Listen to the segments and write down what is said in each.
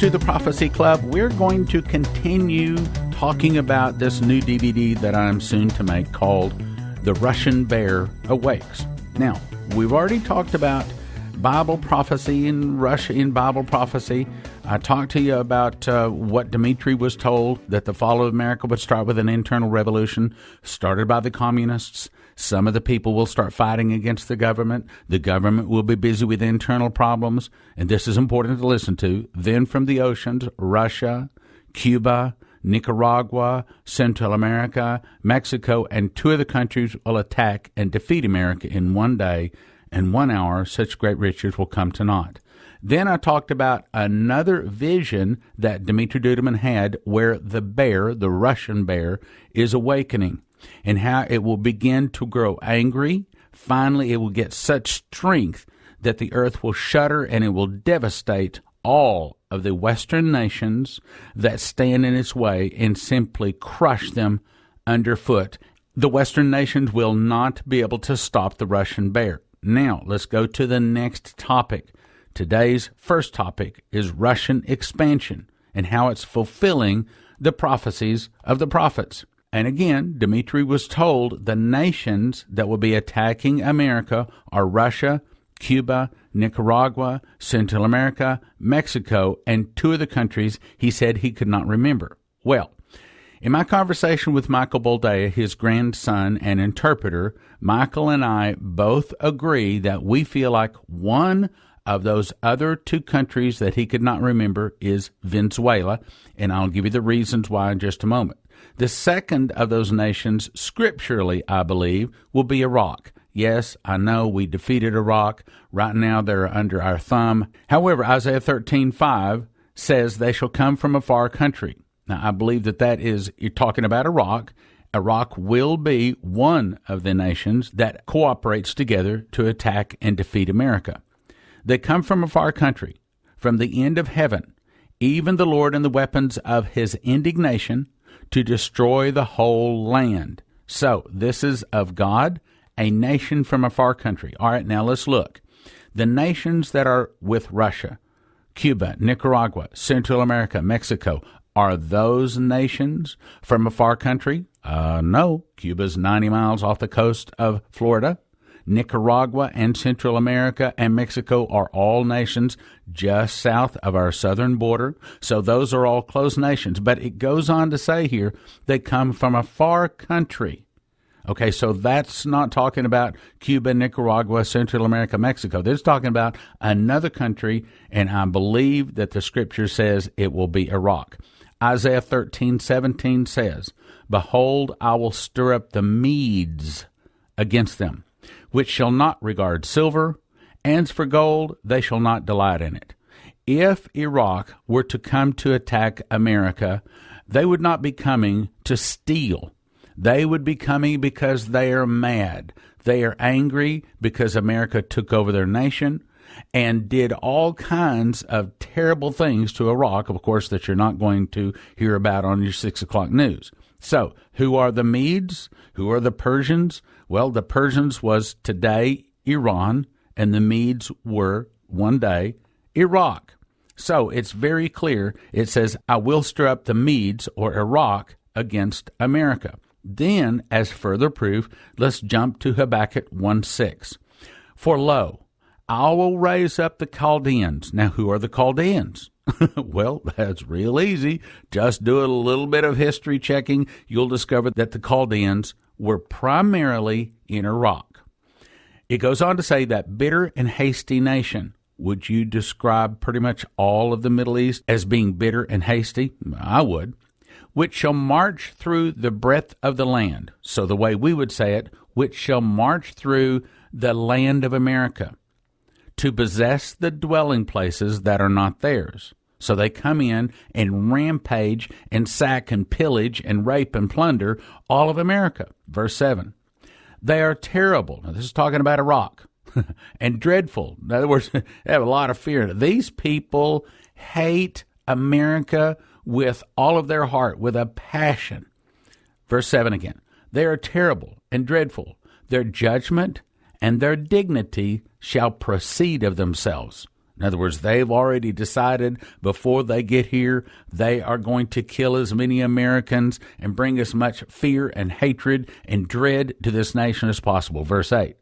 to the Prophecy Club. We're going to continue talking about this new DVD that I'm soon to make called The Russian Bear Awakes. Now, we've already talked about Bible prophecy in Russia in Bible prophecy. I talked to you about what Dmitri was told, that the fall of America would start with an internal revolution started by the communists. Some of the people will start fighting against the government. The government will be busy with internal problems. And this is important to listen to. Then from the oceans, Russia, Cuba, Nicaragua, Central America, Mexico, and 2 other countries will attack and defeat America in one day. And 1 hour, such great riches will come to naught. Then I talked about another vision that Dmitri Duduman had where the bear, the Russian bear, is awakening and how it will begin to grow angry. Finally, it will get such strength that the earth will shudder and it will devastate all of the Western nations that stand in its way and simply crush them underfoot. The Western nations will not be able to stop the Russian bear. Now, let's go to the next topic. Today's first topic is Russian expansion and how it's fulfilling the prophecies of the prophets. And again, Dmitri was told the nations that will be attacking America are Russia, Cuba, Nicaragua, Central America, Mexico, and 2 of the countries he said he could not remember. Well, in my conversation with Michael Boldea, his grandson and interpreter, Michael and I both agree that we feel like one of those other 2 countries that he could not remember is Venezuela, and I'll give you the reasons why in just a moment. The second of those nations, scripturally, I believe, will be Iraq. Yes, I know we defeated Iraq. Right now they're under our thumb. However, Isaiah 13:5 says they shall come from a far country. Now, I believe that is, you're talking about Iraq. Iraq will be one of the nations that cooperates together to attack and defeat America. They come from a far country, from the end of heaven, even the Lord and the weapons of his indignation to destroy the whole land. So, this is of God, a nation from a far country. All right, now let's look. The nations that are with Russia, Cuba, Nicaragua, Central America, Mexico, are those nations from a far country? No. Cuba's 90 miles off the coast of Florida. Nicaragua and Central America and Mexico are all nations just south of our southern border. So those are all close nations. But it goes on to say here, they come from a far country. Okay, so that's not talking about Cuba, Nicaragua, Central America, Mexico. They're talking about another country, and I believe that the scripture says it will be Iraq. Isaiah 13:17 says, Behold, I will stir up the Medes against them, which shall not regard silver, and for gold they shall not delight in it. If Iraq were to come to attack America, they would not be coming to steal. They would be coming because they are mad. They are angry because America took over their nation and did all kinds of terrible things to Iraq, of course, that you're not going to hear about on your 6 o'clock news. So, who are the Medes? Who are the Persians? Well, the Persians was today Iran, and the Medes were one day Iraq. So, it's very clear. It says, I will stir up the Medes, or Iraq, against America. Then, as further proof, let's jump to Habakkuk 1:6. For lo, I will raise up the Chaldeans. Now, who are the Chaldeans? Well, that's real easy. Just do a little bit of history checking. You'll discover that the Chaldeans were primarily in Iraq. It goes on to say that bitter and hasty nation. Would you describe pretty much all of the Middle East as being bitter and hasty? I would. Which shall march through the breadth of the land. So the way we would say it, which shall march through the land of America, to possess the dwelling places that are not theirs. So they come in and rampage and sack and pillage and rape and plunder all of America. Verse 7. They are terrible. Now this is talking about Iraq. And dreadful. In other words, they have a lot of fear. These people hate America with all of their heart, with a passion. Verse 7 again. They are terrible and dreadful. Their judgment and their dignity shall proceed of themselves. In other words, they've already decided before they get here, they are going to kill as many Americans and bring as much fear and hatred and dread to this nation as possible. Verse 8,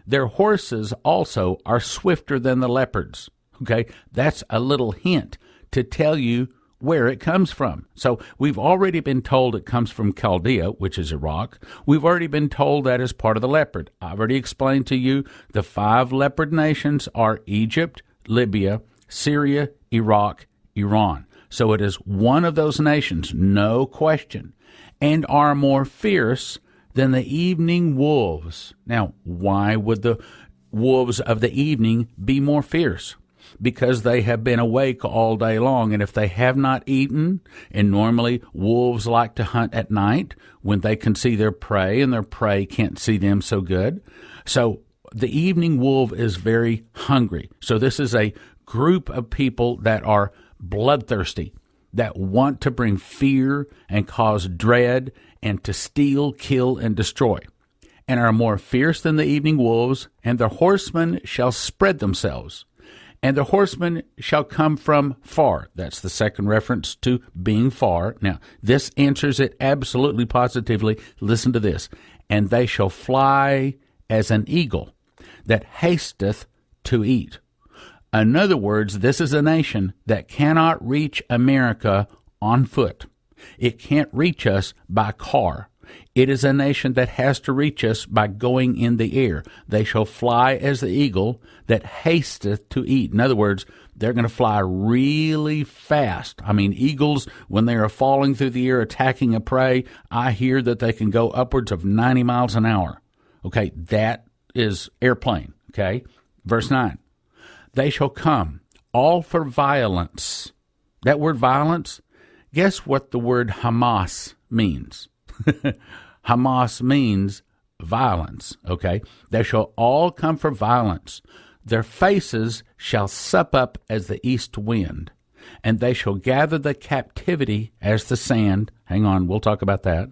their horses also are swifter than the leopards. Okay, that's a little hint to tell you where it comes from. So we've already been told it comes from Chaldea, which is Iraq. We've already been told that is part of the leopard. I've already explained to you the 5 leopard nations are Egypt, Libya, Syria, Iraq, Iran. So it is one of those nations, no question, and are more fierce than the evening wolves. Now, why would the wolves of the evening be more fierce? Because they have been awake all day long, and if they have not eaten, and normally wolves like to hunt at night when they can see their prey, and their prey can't see them so good. So the evening wolf is very hungry. So this is a group of people that are bloodthirsty, that want to bring fear and cause dread and to steal, kill, and destroy, and are more fierce than the evening wolves, and their horsemen shall spread themselves. And the horsemen shall come from far. That's the second reference to being far. Now, this answers it absolutely positively. Listen to this. And they shall fly as an eagle that hasteth to eat. In other words, this is a nation that cannot reach America on foot. It can't reach us by car. It is a nation that has to reach us by going in the air. They shall fly as the eagle that hasteth to eat. In other words, they're going to fly really fast. I mean, eagles, when they are falling through the air attacking a prey, I hear that they can go upwards of 90 miles an hour. Okay, that is airplane. Okay, verse 9. They shall come, all for violence. That word violence, guess what the word Hamas means? Hamas means violence, okay? They shall all come for violence. Their faces shall sup up as the east wind, and they shall gather the captivity as the sand. Hang on, we'll talk about that.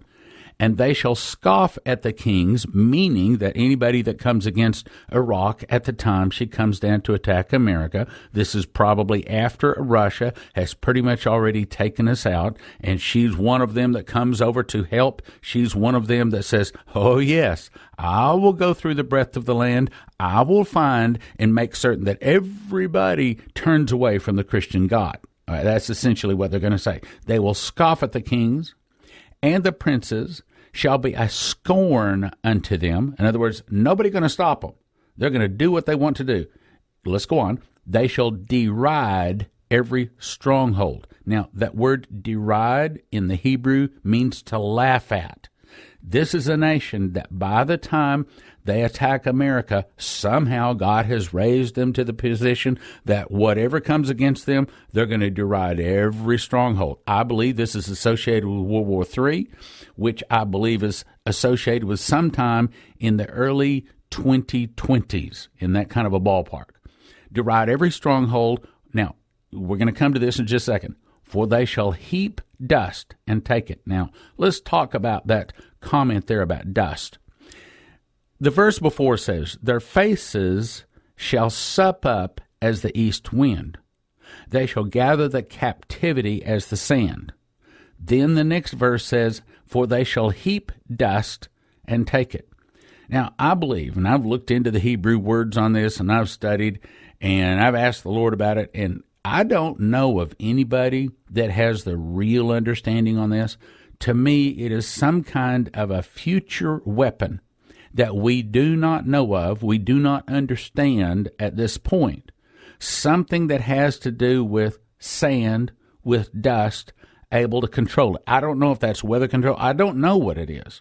And they shall scoff at the kings, meaning that anybody that comes against Iraq at the time she comes down to attack America. This is probably after Russia has pretty much already taken us out, and she's one of them that comes over to help. She's one of them that says, oh yes, I will go through the breadth of the land. I will find and make certain that everybody turns away from the Christian God. All right, that's essentially what they're going to say. They will scoff at the kings, and the princes shall be a scorn unto them. In other words, nobody going to stop them. They're going to do what they want to do. Let's go on. They shall deride every stronghold. Now, that word deride in the Hebrew means to laugh at. This is a nation that by the time they attack America, somehow God has raised them to the position that whatever comes against them, they're going to deride every stronghold. I believe this is associated with World War III, which I believe is associated with sometime in the early 2020s, in that kind of a ballpark. Deride every stronghold. Now, we're going to come to this in just a second. For they shall heap dust and take it. Now, let's talk about that comment there about dust. The verse before says, their faces shall sup up as the east wind. They shall gather the captivity as the sand. Then the next verse says, for they shall heap dust and take it. Now, I believe, and I've looked into the Hebrew words on this, and I've studied, and I've asked the Lord about it, and I don't know of anybody that has the real understanding on this. To me, it is some kind of a future weapon that we do not know of, we do not understand at this point. Something that has to do with sand, with dust, able to control it. I don't know if that's weather control. I don't know what it is.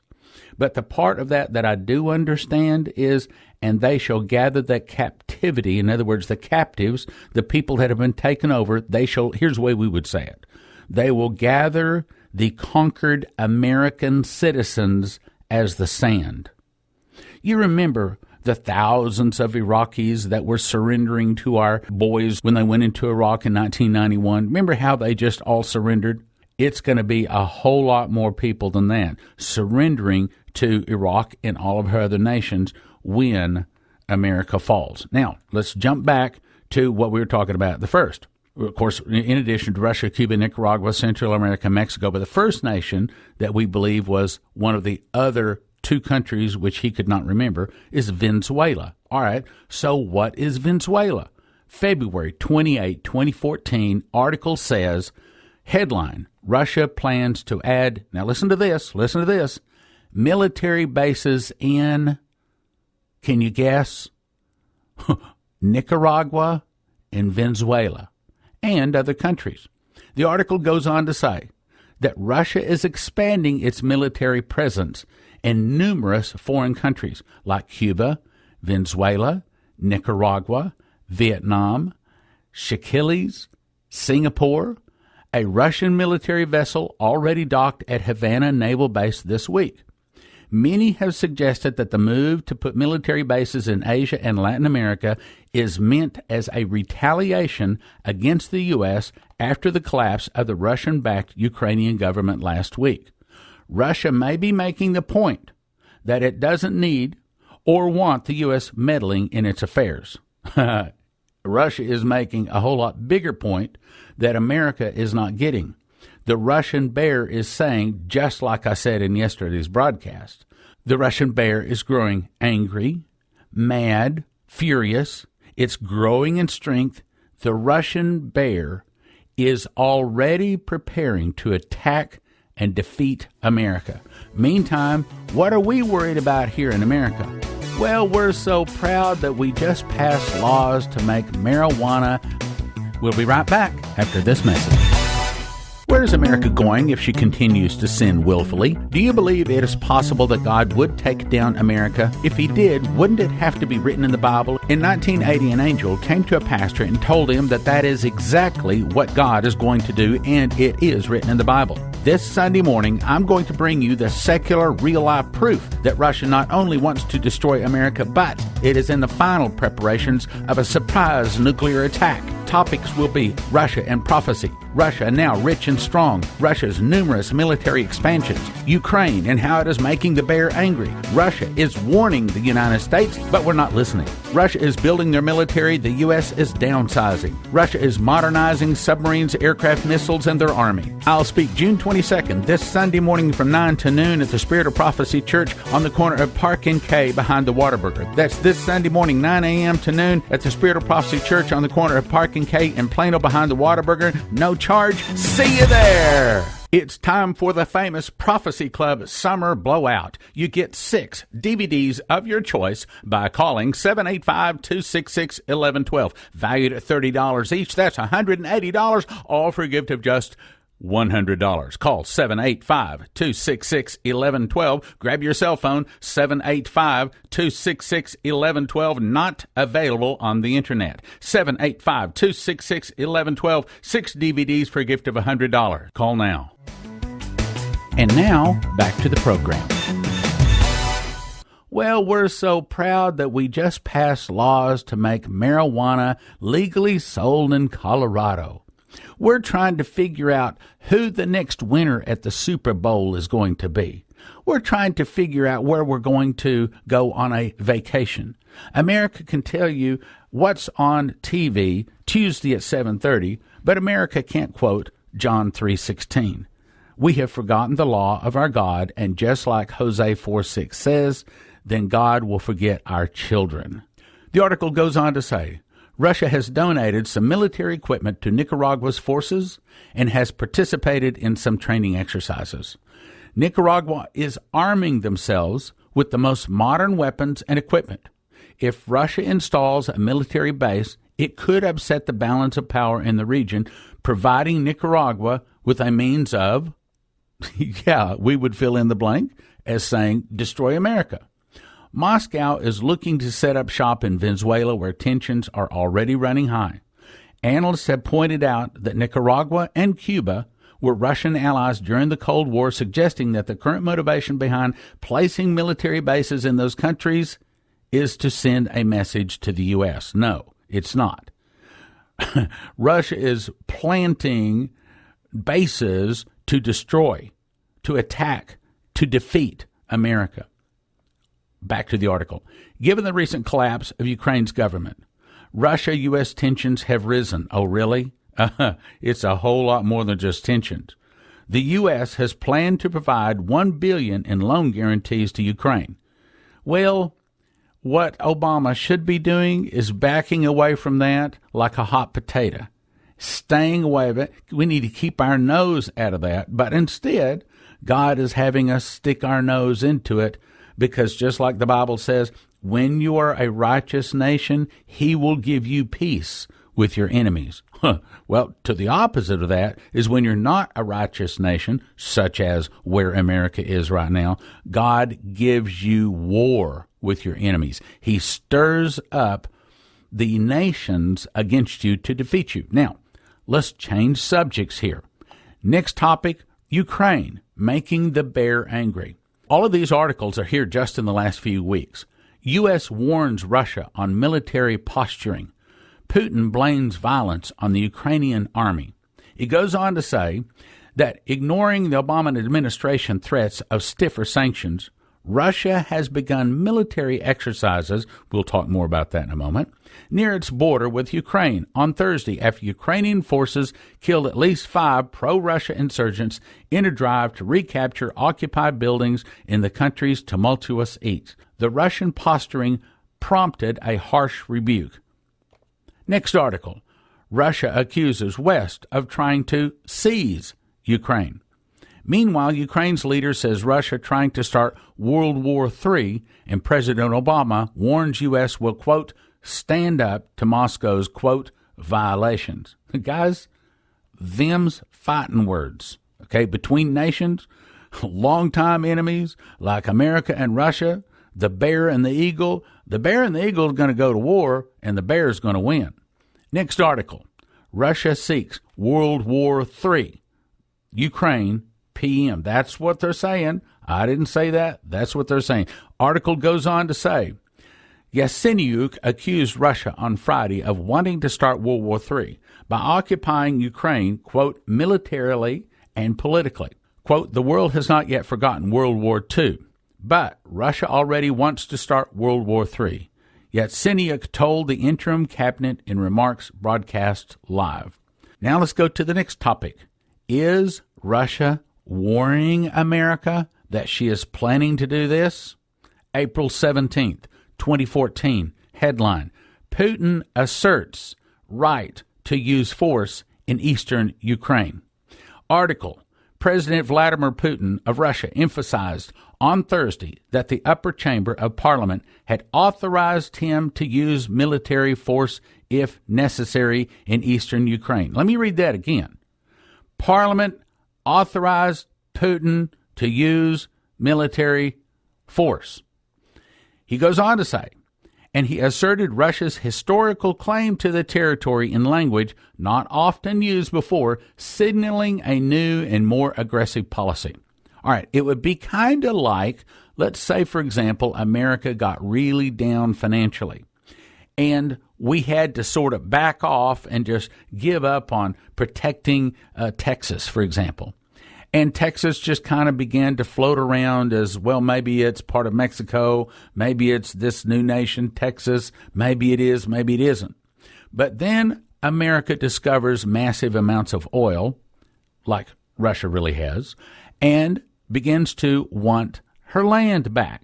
But the part of that I do understand is, and they shall gather the captivity. In other words, the captives, the people that have been taken over, they shall, here's the way we would say it. They will gather the conquered American citizens as the sand. You remember the thousands of Iraqis that were surrendering to our boys when they went into Iraq in 1991. Remember how they just all surrendered? It's going to be a whole lot more people than that surrendering to Iraq and all of her other nations when America falls. Now, let's jump back to what we were talking about the first. Of course, in addition to Russia, Cuba, Nicaragua, Central America, Mexico, but the first nation that we believe was one of the other two countries which he could not remember is Venezuela. All right, so what is Venezuela? February 28, 2014, article says, headline, Russia plans to add, now listen to this, military bases in, can you guess? Nicaragua and Venezuela and other countries. The article goes on to say that Russia is expanding its military presence in numerous foreign countries like Cuba, Venezuela, Nicaragua, Vietnam, Seychelles, Singapore. A Russian military vessel already docked at Havana Naval Base this week. Many have suggested that the move to put military bases in Asia and Latin America is meant as a retaliation against the U.S. after the collapse of the Russian-backed Ukrainian government last week. Russia may be making the point that it doesn't need or want the U.S. meddling in its affairs. Russia is making a whole lot bigger point that America is not getting. The Russian bear is saying, just like I said in yesterday's broadcast, the Russian bear is growing angry, mad, furious. It's growing in strength. The Russian bear is already preparing to attack and defeat America. Meantime, what are we worried about here in America? Well, we're so proud that we just passed laws to make marijuana. We'll be right back after this message. Where is America going if she continues to sin willfully? Do you believe it is possible that God would take down America? If he did, wouldn't it have to be written in the Bible? In 1980, an angel came to a pastor and told him that is exactly what God is going to do, and it is written in the Bible. This Sunday morning, I'm going to bring you the secular, real-life proof that Russia not only wants to destroy America, but it is in the final preparations of a surprise nuclear attack. Topics will be Russia and prophecy, Russia now rich and strong, Russia's numerous military expansions, Ukraine and how it is making the bear angry. Russia is warning the United States, but we're not listening. Russia is building their military, the U.S. is downsizing. Russia is modernizing submarines, aircraft, missiles, and their army. I'll speak June 22nd, this Sunday morning from 9 to noon at the Spirit of Prophecy Church on the corner of Park and K behind the Whataburger. That's this Sunday morning, 9 a.m. to noon at the Spirit of Prophecy Church on the corner of Park and K in Plano behind the Whataburger. No charge. See you there. It's time for the famous Prophecy Club Summer Blowout. You get 6 DVDs of your choice by calling 785-266-1112. Valued at $30 each. That's $180, all for a gift of just $100. Call 785-266-1112. Grab your cell phone, 785-266-1112. Not available on the internet. 785-266-1112. 6 DVDs for a gift of $100. Call now. And now, back to the program. Well, we're so proud that we just passed laws to make marijuana legally sold in Colorado. We're trying to figure out who the next winner at the Super Bowl is going to be. We're trying to figure out where we're going to go on a vacation. America can tell you what's on TV Tuesday at 7:30, but America can't quote John 3:16. We have forgotten the law of our God, and just like Hosea 4:6 says, then God will forget our children. The article goes on to say, Russia has donated some military equipment to Nicaragua's forces and has participated in some training exercises. Nicaragua is arming themselves with the most modern weapons and equipment. If Russia installs a military base, it could upset the balance of power in the region, providing Nicaragua with a means of, we would fill in the blank as saying, destroy America. Moscow is looking to set up shop in Venezuela, where tensions are already running high. Analysts have pointed out that Nicaragua and Cuba were Russian allies during the Cold War, suggesting that the current motivation behind placing military bases in those countries is to send a message to the U.S. No, it's not. Russia is planting bases to destroy, to attack, to defeat America. Back to the article. Given the recent collapse of Ukraine's government, Russia-U.S. tensions have risen. Oh, really? It's a whole lot more than just tensions. The U.S. has planned to provide $1 billion in loan guarantees to Ukraine. Well, what Obama should be doing is backing away from that like a hot potato, staying away from it. We need to keep our nose out of that. But instead, God is having us stick our nose into it because just like the Bible says, when you are a righteous nation, he will give you peace with your enemies. Well, to the opposite of that is when you're not a righteous nation, such as where America is right now, God gives you war with your enemies. He stirs up the nations against you to defeat you. Now, let's change subjects here. Next topic, Ukraine, making the bear angry. All of these articles are here just in the last few weeks. U.S. warns Russia on military posturing. Putin blames violence on the Ukrainian army. It goes on to say that ignoring the Obama administration threats of stiffer sanctions, Russia has begun military exercises, we'll talk more about that in a moment, near its border with Ukraine on Thursday after Ukrainian forces killed at least 5 pro-Russia insurgents in a drive to recapture occupied buildings in the country's tumultuous east. The Russian posturing prompted a harsh rebuke. Next article, Russia accuses West of trying to seize Ukraine. Meanwhile, Ukraine's leader says Russia trying to start World War III, and President Obama warns U.S. will, quote, stand up to Moscow's, quote, violations. Guys, them's fighting words, okay, between nations, longtime enemies like America and Russia, the bear and the eagle. The bear and the eagle is going to go to war, and the bear is going to win. Next article, Russia seeks World War III, Ukraine, PM. That's what they're saying. I didn't say that. That's what they're saying. Article goes on to say, Yatsenyuk accused Russia on Friday of wanting to start World War III by occupying Ukraine, quote, militarily and politically. Quote, the world has not yet forgotten World War II, but Russia already wants to start World War III. Yatsenyuk told the interim cabinet in remarks broadcast live. Now let's go to the next topic. Is Russia warning America that she is planning to do this? April 17th, 2014, headline, Putin asserts right to use force in eastern Ukraine. Article, President Vladimir Putin of Russia emphasized on Thursday that the upper chamber of parliament had authorized him to use military force if necessary in eastern Ukraine. Let me read that again. Parliament authorized Putin to use military force. He goes on to say, and he asserted Russia's historical claim to the territory in language not often used before, signaling a new and more aggressive policy. All right, it would be kind of like, let's say, for example, America got really down financially, and we had to sort of back off and just give up on protecting Texas, for example. And Texas just kind of began to float around as, well, maybe it's part of Mexico, maybe it's this new nation, Texas, maybe it is, maybe it isn't. But then America discovers massive amounts of oil, like Russia really has, and begins to want her land back.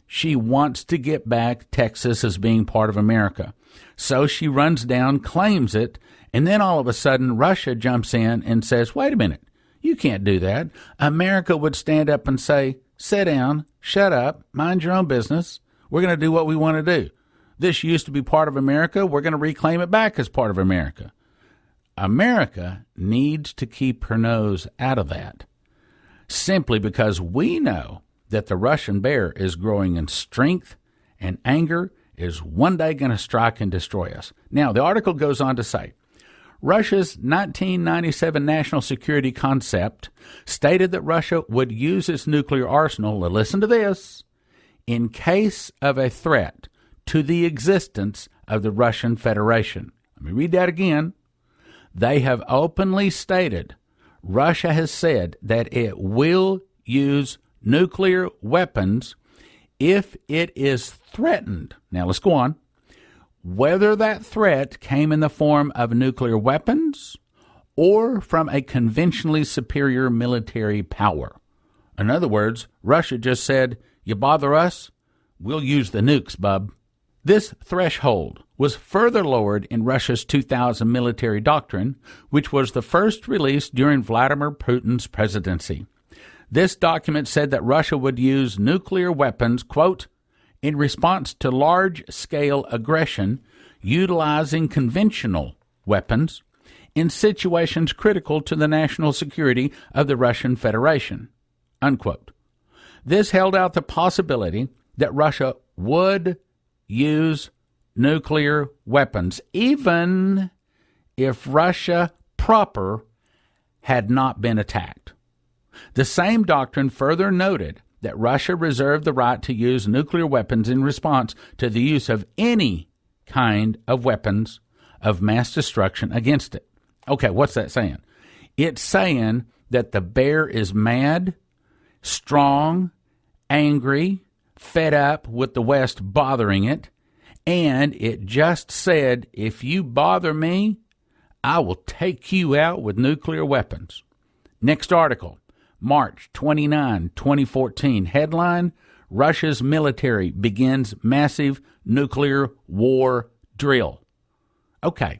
She wants to get back Texas as being part of America. So she runs down, claims it, and then all of a sudden Russia jumps in and says, wait a minute. You can't do that. America would stand up and say, sit down, shut up, mind your own business. We're going to do what we want to do. This used to be part of America. We're going to reclaim it back as part of America. America needs to keep her nose out of that, simply because we know that the Russian bear is growing in strength, and anger is one day going to strike and destroy us. Now, the article goes on to say, Russia's 1997 national security concept stated that Russia would use its nuclear arsenal, listen to this, in case of a threat to the existence of the Russian Federation. Let me read that again. They have openly stated, Russia has said that it will use nuclear weapons if it is threatened. Now let's go on. whether that threat came in the form of nuclear weapons or from a conventionally superior military power. In other words, Russia just said, you bother us, we'll use the nukes, bub. This threshold was further lowered in Russia's 2000 military doctrine, which was the first released during Vladimir Putin's presidency. This document said that Russia would use nuclear weapons, quote, in response to large-scale aggression, utilizing conventional weapons in situations critical to the national security of the Russian Federation, unquote. This held out the possibility that Russia would use nuclear weapons, even if Russia proper had not been attacked. The same doctrine further noted that Russia reserved the right to use nuclear weapons in response to the use of any kind of weapons of mass destruction against it. Okay, what's that saying? It's saying that the bear is mad, strong, angry, fed up with the West bothering it, and it just said, if you bother me, I will take you out with nuclear weapons. Next article, March 29, 2014. Headline, Russia's military begins massive nuclear war drill. Okay,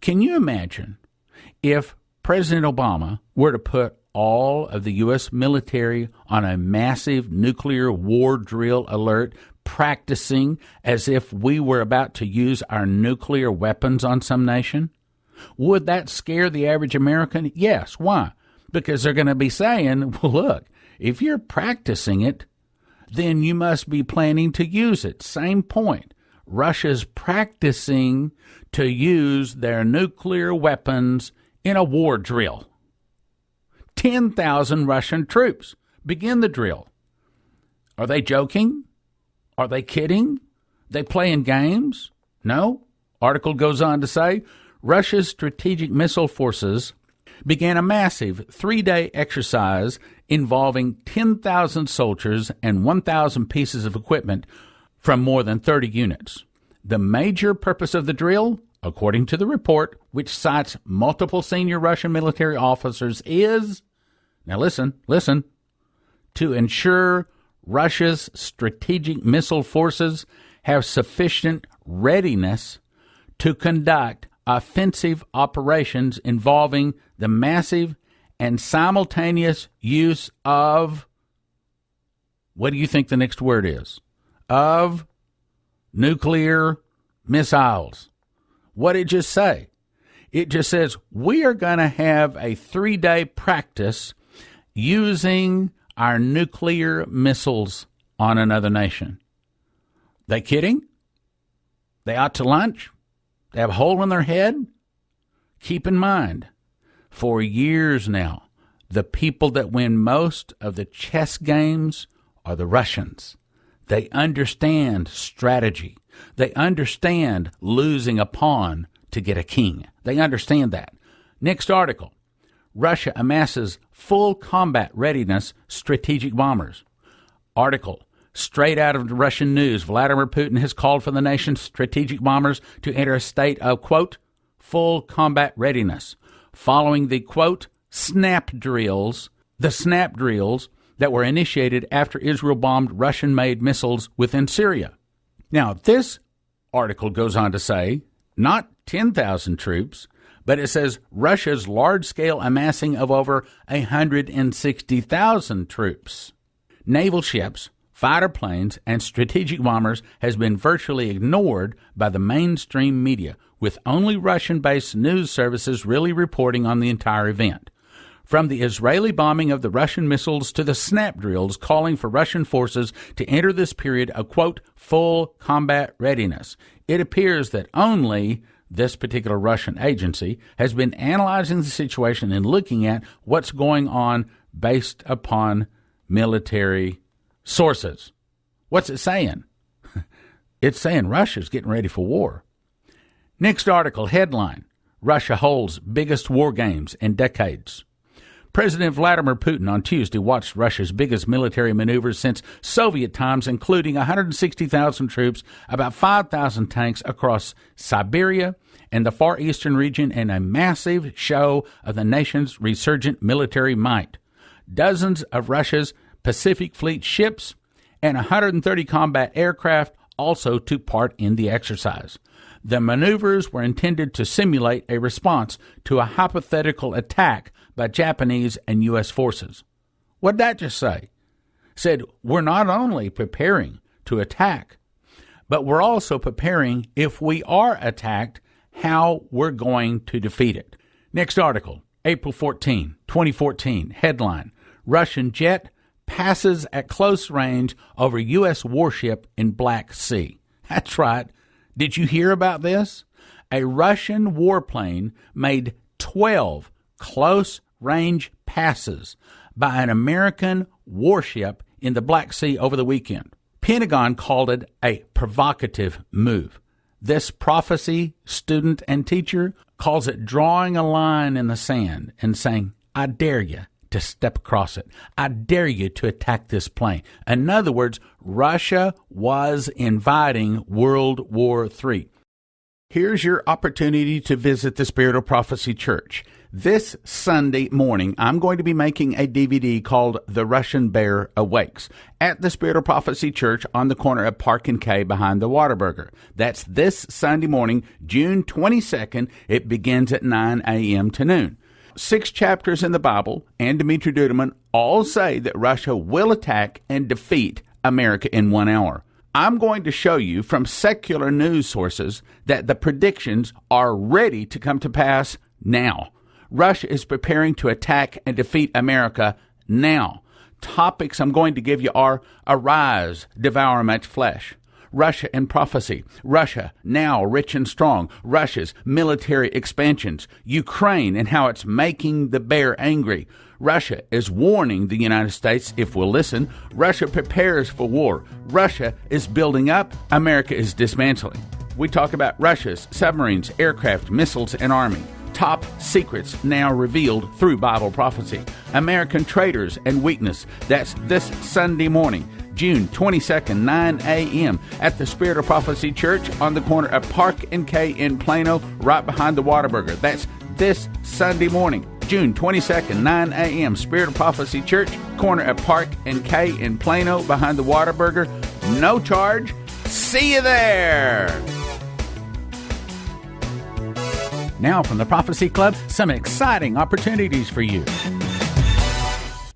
can you imagine if President Obama were to put all of the U.S. military on a massive nuclear war drill alert, practicing as if we were about to use our nuclear weapons on some nation? Would that scare the average American? Yes. Why? Because they're going to be saying, well, look, if you're practicing it, then you must be planning to use it. Same point. Russia's practicing to use their nuclear weapons in a war drill. 10,000 Russian troops begin the drill. Are they joking? Are they kidding? They playing games? No. Article goes on to say, Russia's strategic missile forces began a massive 3-day exercise involving 10,000 soldiers and 1,000 pieces of equipment from more than 30 units. The major purpose of the drill, according to the report, which cites multiple senior Russian military officers, is, now listen, to ensure Russia's strategic missile forces have sufficient readiness to conduct offensive operations involving the massive and simultaneous use of, what do you think the next word is? Of nuclear missiles. What did it just say? It just says we are going to have a 3-day practice using our nuclear missiles on another nation. They kidding? They out to lunch? They have a hole in their head? Keep in mind, for years now, the people that win most of the chess games are the Russians. They understand strategy. They understand losing a pawn to get a king. They understand that. Next article. Russia amasses full combat readiness strategic bombers. Article. Straight out of the Russian news, Vladimir Putin has called for the nation's strategic bombers to enter a state of, quote, full combat readiness, following the, quote, snap drills that were initiated after Israel bombed Russian-made missiles within Syria. Now, this article goes on to say, not 10,000 troops, but it says Russia's large-scale amassing of over 160,000 troops. Naval ships, fighter planes, and strategic bombers has been virtually ignored by the mainstream media, with only Russian-based news services really reporting on the entire event. From the Israeli bombing of the Russian missiles to the snap drills calling for Russian forces to enter this period of, quote, full combat readiness, it appears that only this particular Russian agency has been analyzing the situation and looking at what's going on based upon military sources. What's it saying? It's saying Russia's getting ready for war. Next article, headline, Russia holds biggest war games in decades. President Vladimir Putin on Tuesday watched Russia's biggest military maneuvers since Soviet times, including 160,000 troops, about 5,000 tanks across Siberia and the Far Eastern region, and a massive show of the nation's resurgent military might. Dozens of Russia's Pacific Fleet ships and 130 combat aircraft also took part in the exercise. The maneuvers were intended to simulate a response to a hypothetical attack by Japanese and U.S. forces. What did that just say? Said, we're not only preparing to attack, but we're also preparing, if we are attacked, how we're going to defeat it. Next article, April 14, 2014, headline, Russian jet passes at close range over U.S. warship in Black Sea. That's right. Did you hear about this? A Russian warplane made 12 close-range passes by an American warship in the Black Sea over the weekend. Pentagon called it a provocative move. This prophecy student and teacher calls it drawing a line in the sand and saying, I dare you to step across it. I dare you to attack this plane. In other words, Russia was inviting World War III. Here's your opportunity to visit the Spirit of Prophecy Church. This Sunday morning, I'm going to be making a DVD called The Russian Bear Awakes at the Spirit of Prophecy Church on the corner of Park and K behind the Whataburger. That's this Sunday morning, June 22nd. It begins at 9 a.m. to noon. 6 chapters in the Bible and Dmitry Duduman all say that Russia will attack and defeat America in 1 hour. I'm going to show you from secular news sources that the predictions are ready to come to pass now. Russia is preparing to attack and defeat America now. Topics I'm going to give you are Arise, Devour Much Flesh, Russia and Prophecy, Russia now rich and strong, Russia's military expansions, Ukraine and how it's making the bear angry. Russia is warning the United States if we'll listen. Russia prepares for war. Russia is building up. America is dismantling. We talk about Russia's submarines, aircraft, missiles, and army. Top secrets now revealed through Bible prophecy. American traitors and weakness. That's this Sunday morning, June 22nd, 9 a.m. at the Spirit of Prophecy Church on the corner of Park and K in Plano, right behind the Whataburger. That's this Sunday morning, June 22nd, 9 a.m. Spirit of Prophecy Church, corner of Park and K in Plano, behind the Whataburger. No charge. See you there. Now from the Prophecy Club, some exciting opportunities for you.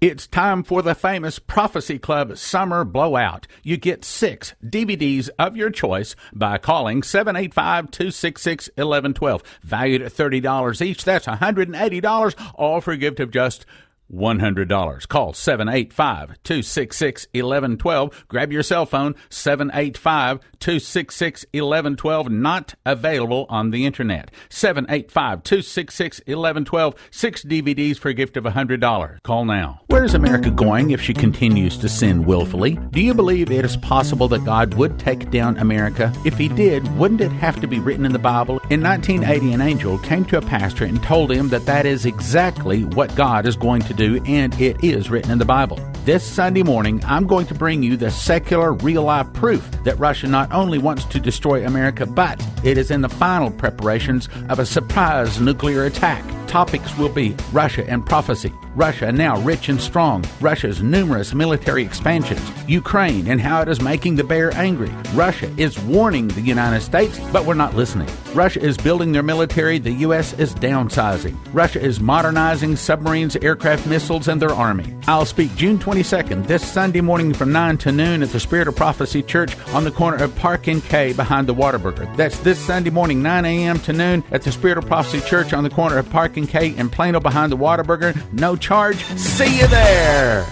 It's time for the famous Prophecy Club Summer Blowout. You get 6 DVDs of your choice by calling 785-266-1112. Valued at $30 each, that's $180, all for a gift of just $100. Call 785-266-1112. Grab your cell phone, 785-266-1112. Not available on the internet. 785-266-1112. 6 DVDs for a gift of $100. Call now. Where's America going if she continues to sin willfully? Do you believe it is possible that God would take down America? If he did, wouldn't it have to be written in the Bible? In 1980, an angel came to a pastor and told him that is exactly what God is going to do, and it is written in the Bible. This Sunday morning, I'm going to bring you the secular, real-life proof that Russia not only wants to destroy America, but it is in the final preparations of a surprise nuclear attack. Topics will be Russia and prophecy, Russia now rich and strong, Russia's numerous military expansions, Ukraine and how it is making the bear angry. Russia is warning the United States, but we're not listening. Russia is building their military, the U.S. is downsizing. Russia is modernizing submarines, aircraft, missiles, and their army. I'll speak June 22nd, this Sunday morning from 9 to noon at the Spirit of Prophecy Church on the corner of Park and K behind the Whataburger. That's this Sunday morning, 9 a.m. to noon at the Spirit of Prophecy Church on the corner of Park and K in Plano behind the Whataburger. No charge. See you there.